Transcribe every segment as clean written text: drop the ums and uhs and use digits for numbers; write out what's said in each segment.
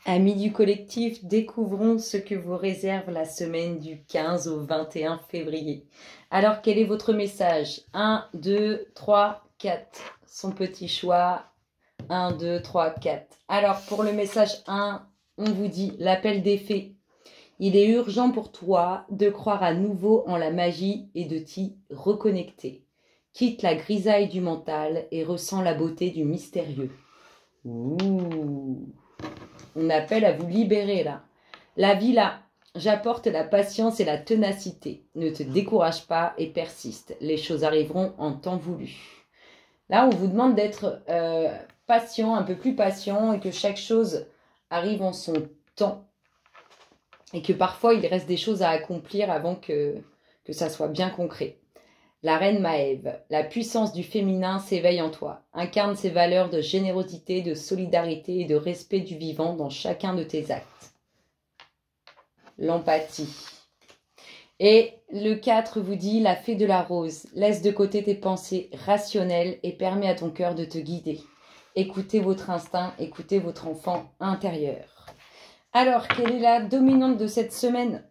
Amis du collectif, découvrons ce que vous réserve la semaine du 15 au 21 février. Alors, quel est votre message? 1, 2, 3, 4. Son petit choix. 1, 2, 3, 4. Alors, pour le message 1, on vous dit l'appel des fées. Il est urgent pour toi de croire à nouveau en la magie et de t'y reconnecter. Quitte la grisaille du mental et ressens la beauté du mystérieux. Ouh. On appelle à vous libérer là. La vie là, j'apporte la patience et la ténacité. Ne te décourage pas et persiste. Les choses arriveront en temps voulu. Là, on vous demande d'être patient, un peu plus patient et que chaque chose arrive en son temps. Et que parfois, il reste des choses à accomplir avant que ça soit bien concret. La reine Maève, la puissance du féminin s'éveille en toi. Incarne ses valeurs de générosité, de solidarité et de respect du vivant dans chacun de tes actes. L'empathie. Et le 4 vous dit, la fée de la rose, laisse de côté tes pensées rationnelles et permets à ton cœur de te guider. Écoutez votre instinct, écoutez votre enfant intérieur. Alors, quelle est la dominante de cette semaine?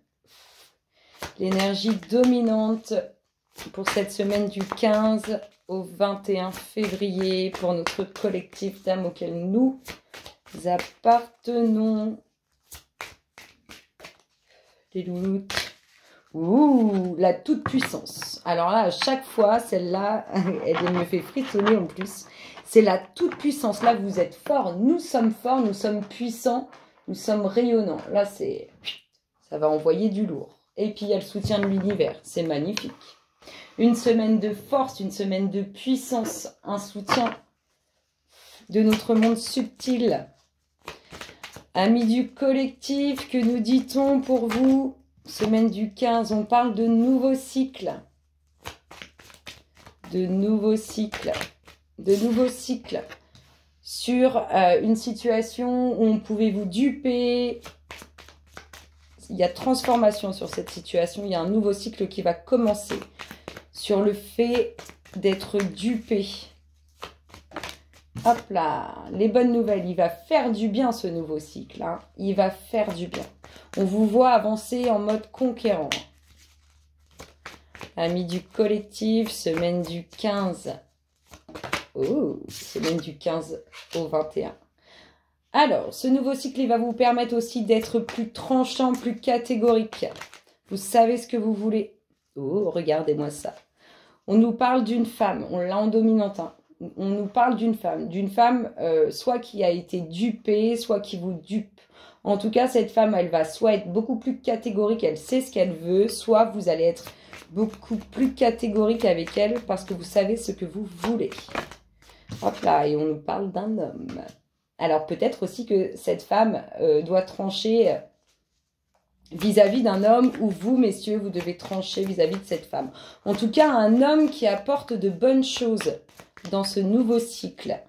L'énergie dominante pour cette semaine du 15 au 21 février pour notre collectif d'âmes auquel nous appartenons. Les louloutes. Ouh, la toute-puissance. Alors là, à chaque fois, celle-là, elle me fait frissonner en plus. C'est la toute-puissance. Là, vous êtes forts, nous sommes puissants, nous sommes rayonnants. Là, ça va envoyer du lourd. Et puis, il y a le soutien de l'univers. C'est magnifique. Une semaine de force, une semaine de puissance, un soutien de notre monde subtil. Amis du collectif, que nous dit-on pour vous? Semaine du 15, on parle de nouveaux cycles. De nouveaux cycles. De nouveaux cycles. Sur une situation où on pouvait vous duper. Il y a transformation sur cette situation. Il y a un nouveau cycle qui va commencer. Sur le fait d'être dupé. Hop là, les bonnes nouvelles, il va faire du bien ce nouveau cycle. Hein. Il va faire du bien. On vous voit avancer en mode conquérant. Amis du collectif, semaine du 15. Oh, semaine du 15 au 21. Alors, ce nouveau cycle, il va vous permettre aussi d'être plus tranchant, plus catégorique. Vous savez ce que vous voulez. Oh, regardez-moi ça. On nous parle d'une femme, on l'a en dominante. Hein. On nous parle d'une femme soit qui a été dupée, soit qui vous dupe. En tout cas, cette femme, elle va soit être beaucoup plus catégorique, elle sait ce qu'elle veut, soit vous allez être beaucoup plus catégorique avec elle parce que vous savez ce que vous voulez. Hop là, et on nous parle d'un homme. Alors peut-être aussi que cette femme doit trancher vis-à-vis d'un homme ou vous, messieurs, vous devez trancher vis-à-vis de cette femme. En tout cas, un homme qui apporte de bonnes choses dans ce nouveau cycle.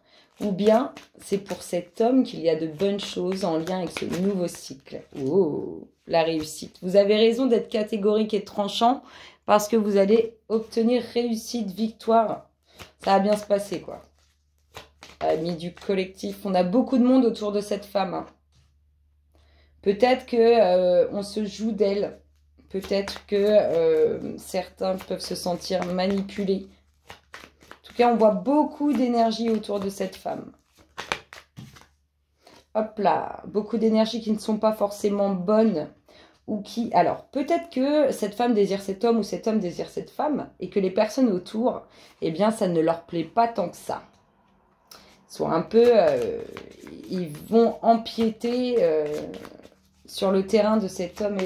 Ou bien, c'est pour cet homme qu'il y a de bonnes choses en lien avec ce nouveau cycle. Oh, la réussite. Vous avez raison d'être catégorique et tranchant parce que vous allez obtenir réussite, victoire. Ça va bien se passer, quoi. Amis du collectif, on a beaucoup de monde autour de cette femme. Hein. Peut-être que on se joue d'elle. Peut-être que certains peuvent se sentir manipulés. En tout cas, on voit beaucoup d'énergie autour de cette femme. Hop là, beaucoup d'énergie qui ne sont pas forcément bonnes. Ou qui... Alors, peut-être que cette femme désire cet homme ou cet homme désire cette femme. Et que les personnes autour, eh bien, ça ne leur plaît pas tant que ça. Ils sont un peu... ils vont empiéter... sur le terrain de cet homme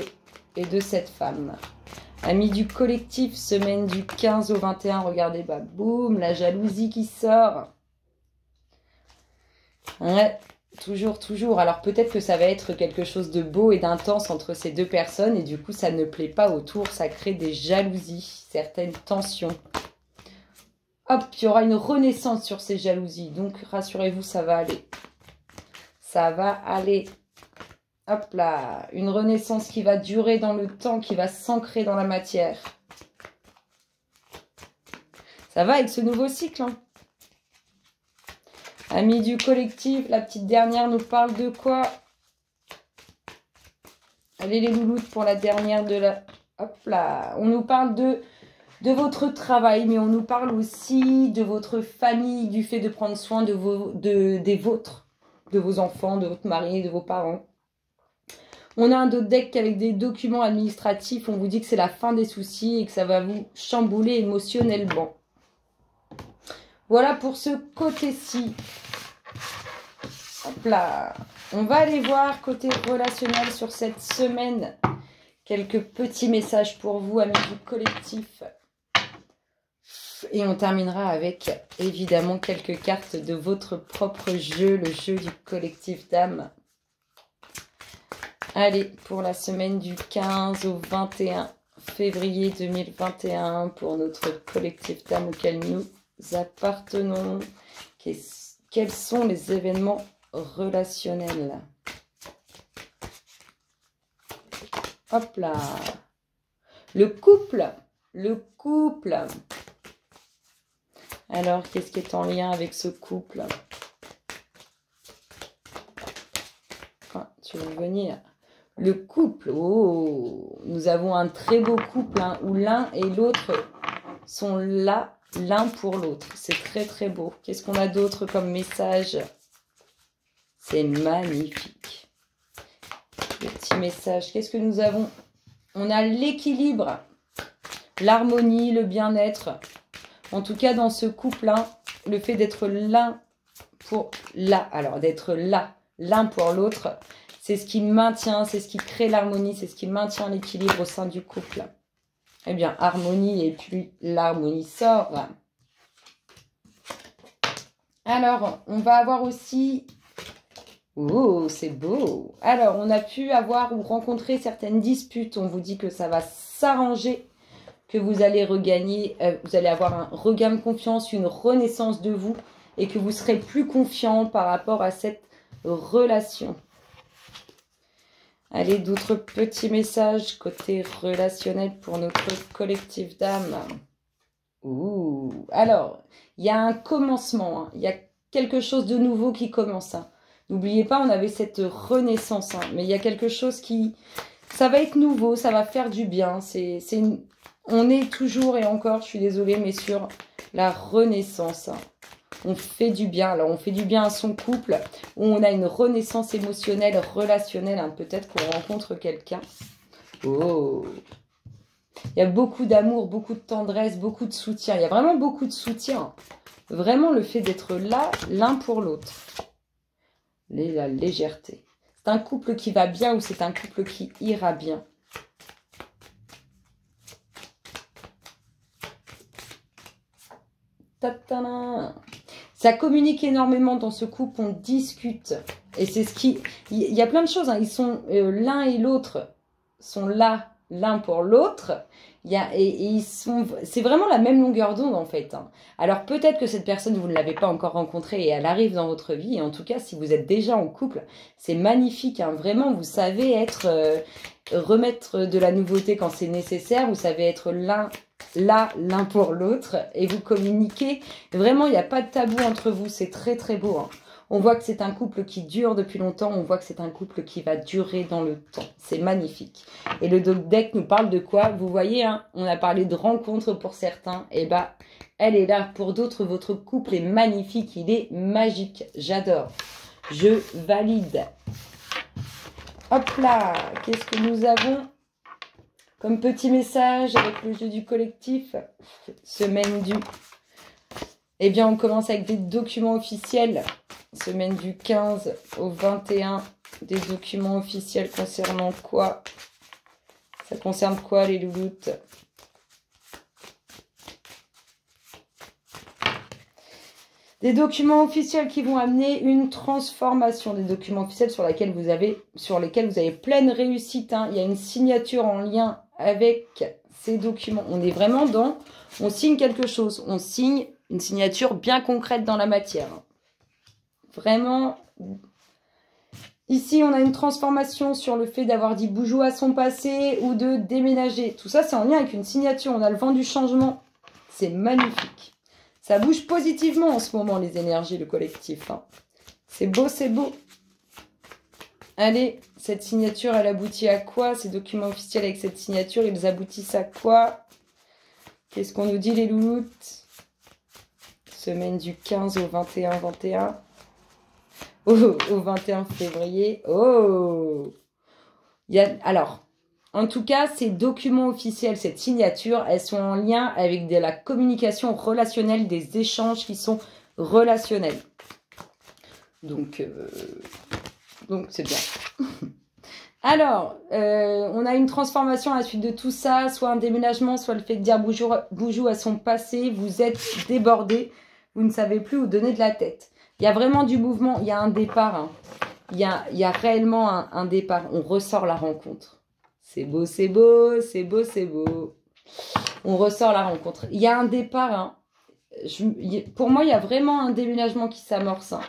et de cette femme. Amis du collectif, semaine du 15 au 21, regardez, bah boum, la jalousie qui sort. Ouais, toujours, toujours. Alors peut-être que ça va être quelque chose de beau et d'intense entre ces deux personnes et du coup ça ne plaît pas autour, ça crée des jalousies, certaines tensions. Hop, il y aura une renaissance sur ces jalousies, donc rassurez-vous, ça va aller. Ça va aller. Hop là, une renaissance qui va durer dans le temps, qui va s'ancrer dans la matière. Ça va avec ce nouveau cycle. Hein. Amis du collectif, la petite dernière nous parle de quoi? Allez les louloutes pour la dernière de la... Hop là. On nous parle de votre travail, mais on nous parle aussi de votre famille, du fait de prendre soin de des vôtres, de vos enfants, de votre mari, de vos parents. On a un autre deck avec des documents administratifs. On vous dit que c'est la fin des soucis et que ça va vous chambouler émotionnellement. Voilà pour ce côté-ci. Hop là. On va aller voir côté relationnel sur cette semaine. Quelques petits messages pour vous, amis du collectif. Et on terminera avec, évidemment, quelques cartes de votre propre jeu, le jeu du collectif d'âme. Allez, pour la semaine du 15 au 21 février 2021, pour notre collectif d'âme auquel nous appartenons, quels sont les événements relationnels? Hop là. Le couple. Le couple. Alors, qu'est-ce qui est en lien avec ce couple? Ah, tu veux venir? Le couple. Oh, nous avons un très beau couple hein, où l'un et l'autre sont là, l'un pour l'autre. C'est très, très beau. Qu'est-ce qu'on a d'autre comme message? C'est magnifique. Le petit message. Qu'est-ce que nous avons? On a l'équilibre, l'harmonie, le bien-être. En tout cas, dans ce couple-là, le fait d'être l'un pour là, alors d'être là, l'un pour l'autre, c'est ce qui maintient, c'est ce qui crée l'harmonie, c'est ce qui maintient l'équilibre au sein du couple. Eh bien, harmonie et puis l'harmonie sort. Alors, on va avoir aussi... Oh, c'est beau. Alors, on a pu avoir ou rencontrer certaines disputes. On vous dit que ça va s'arranger, que vous allez regagner, vous allez avoir un regain de confiance, une renaissance de vous et que vous serez plus confiant par rapport à cette relation. Allez, d'autres petits messages côté relationnel pour notre collectif d'âme. Ouh, alors, il y a un commencement, hein. Il y a quelque chose de nouveau qui commence. Hein. N'oubliez pas, on avait cette renaissance, hein. Mais il y a quelque chose qui... Ça va être nouveau, ça va faire du bien. On est toujours et encore, je suis désolée, mais sur la renaissance. Hein. On fait du bien. Alors, on fait du bien à son couple. On a une renaissance émotionnelle, relationnelle. Hein. Peut-être qu'on rencontre quelqu'un. Oh! Il y a beaucoup d'amour, beaucoup de tendresse, beaucoup de soutien. Il y a vraiment beaucoup de soutien. Vraiment le fait d'être là, l'un pour l'autre. La légèreté. C'est un couple qui va bien ou c'est un couple qui ira bien? Ta-ta-da. Ça communique énormément dans ce couple, on discute. Et c'est ce qui... Il y a plein de choses. Hein. Ils sont l'un et l'autre sont là, l'un pour l'autre. C'est vraiment la même longueur d'onde en fait. Hein. Alors peut-être que cette personne, vous ne l'avez pas encore rencontrée et elle arrive dans votre vie. Et en tout cas, si vous êtes déjà en couple, c'est magnifique. Hein. Vraiment, vous savez remettre de la nouveauté quand c'est nécessaire. Vous savez être l'un pour l'autre et vous communiquez. Vraiment, il n'y a pas de tabou entre vous. C'est très, très beau. Hein. On voit que c'est un couple qui dure depuis longtemps. On voit que c'est un couple qui va durer dans le temps. C'est magnifique. Et le deck nous parle de quoi? Vous voyez, hein, on a parlé de rencontres pour certains. Et bah, elle est là. Pour d'autres, votre couple est magnifique. Il est magique. J'adore. Je valide. Hop là. Qu'est-ce que nous avons comme petit message avec le jeu du collectif? Semaine du... Eh bien, on commence avec des documents officiels. Semaine du 15 au 21. Des documents officiels concernant quoi? Ça concerne quoi, les louloutes? Des documents officiels qui vont amener une transformation. Des documents officiels sur lesquels vous avez pleine réussite. Hein. Il y a une signature en lien avec ces documents. On est vraiment dans... On signe quelque chose. On signe une signature bien concrète dans la matière. Vraiment... Ici, on a une transformation sur le fait d'avoir dit boujou à son passé ou de déménager. Tout ça, c'est en lien avec une signature. On a le vent du changement. C'est magnifique. Ça bouge positivement en ce moment, les énergies, le collectif. Hein. C'est beau, c'est beau. Allez, cette signature, elle aboutit à quoi? Ces documents officiels avec cette signature, ils aboutissent à quoi? Qu'est-ce qu'on nous dit, les louloutes? Semaine du 15 au 21 au 21 février. Oh! Alors, en tout cas, ces documents officiels, cette signature, elles sont en lien avec de la communication relationnelle, des échanges qui sont relationnels. Donc c'est bien. Alors, on a une transformation à la suite de tout ça, soit un déménagement, soit le fait de dire boujou à son passé, vous êtes débordé, vous ne savez plus où donner de la tête. Il y a vraiment du mouvement, il y a un départ, hein. Il y a réellement un départ, on ressort la rencontre. C'est beau, c'est beau, c'est beau, c'est beau. On ressort la rencontre. Il y a un départ, hein. Pour moi, il y a vraiment un déménagement qui s'amorce, hein.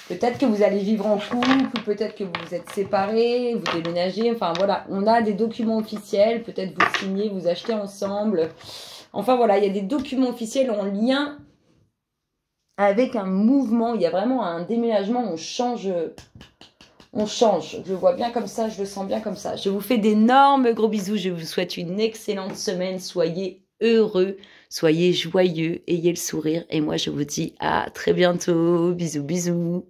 Peut-être que vous allez vivre en couple, ou peut-être que vous vous êtes séparés, vous déménagez. Enfin, voilà, on a des documents officiels. Peut-être vous signez, vous achetez ensemble. Enfin, voilà, il y a des documents officiels en lien avec un mouvement. Il y a vraiment un déménagement, on change. On change. Je le vois bien comme ça, je le sens bien comme ça. Je vous fais d'énormes gros bisous. Je vous souhaite une excellente semaine. Soyez heureux, soyez joyeux, ayez le sourire. Et moi, je vous dis à très bientôt. Bisous, bisous.